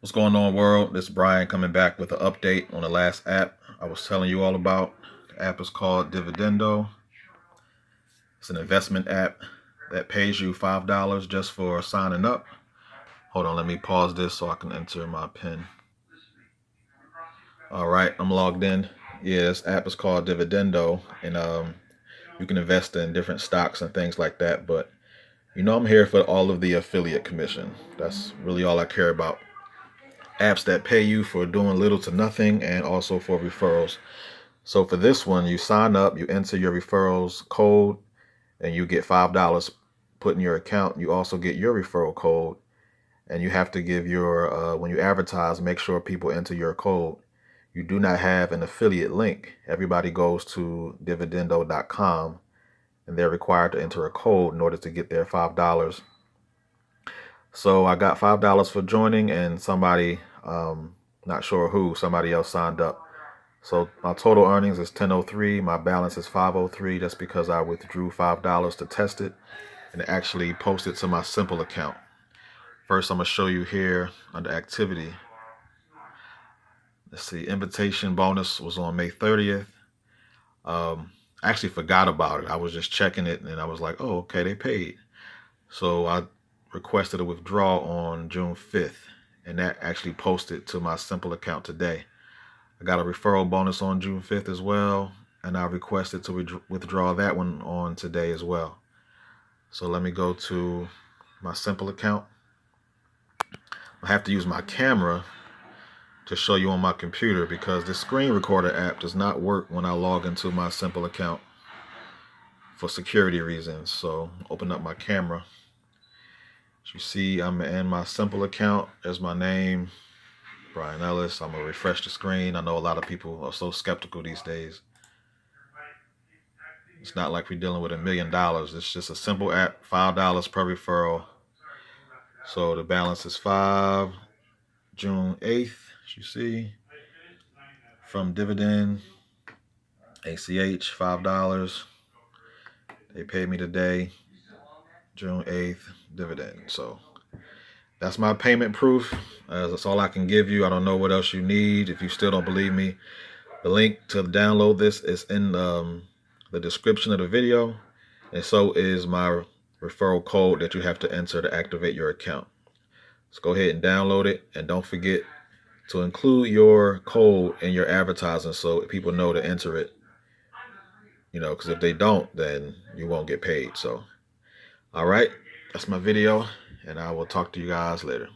What's going on, world? This is Brian coming back with an update on the last app I was telling you all about. The app is called Dvdendo. It's an investment app that pays you $5 just for signing up. Hold on, let me pause this so I can enter my PIN. All right, I'm logged in. Yeah, this app is called Dvdendo, and you can invest in different stocks and things like that. But I'm here for all of the affiliate commission. That's really all I care about. Apps that pay you for doing little to nothing and also for referrals. So for this one, you sign up, you enter your referrals code, and you get $5 put in your account. You also get your referral code, and you have to give your, when you advertise, make sure people enter your code. You do not have an affiliate link. Everybody goes to dvdendo.com, and they're required to enter a code in order to get their $5. So I got $5 for joining, and somebody, not sure who, somebody else signed up. So my total earnings is 1003. My balance is 503. That's because I withdrew $5 to test it and it actually posted to my simple account. First, I'm going to show you here under activity. Let's see, invitation bonus was on May 30th. I actually forgot about it. I was just checking it and I was like, oh, okay, they paid. So I requested a withdrawal on June 5th, and that actually posted to my simple account today. I got a referral bonus on June 5th as well, and I requested to withdraw that one on today as well. So let me go to my simple account. I have to use my camera to show you on my computer because the screen recorder app does not work when I log into my simple account for security reasons. So open up my camera. As you see, I'm in my simple account. There's my name, Brian Ellis. I'm gonna refresh the screen. I know a lot of people are so skeptical these days. It's not like we're dealing with $1 million. It's just a simple app, $5 per referral. So the balance is June 8th, as you see, from Dividend, ACH, $5. They paid me today, June 8th, Dividend. So that's my payment proof. That's all I can give you. I don't know what else you need. If you still don't believe me, the link to download this is in the description of the video. And so is my referral code that you have to enter to activate your account. So go ahead and download it. And don't forget to include your code in your advertising so people know to enter it. Because if they don't, then you won't get paid. So, all right, that's my video. And I will talk to you guys later.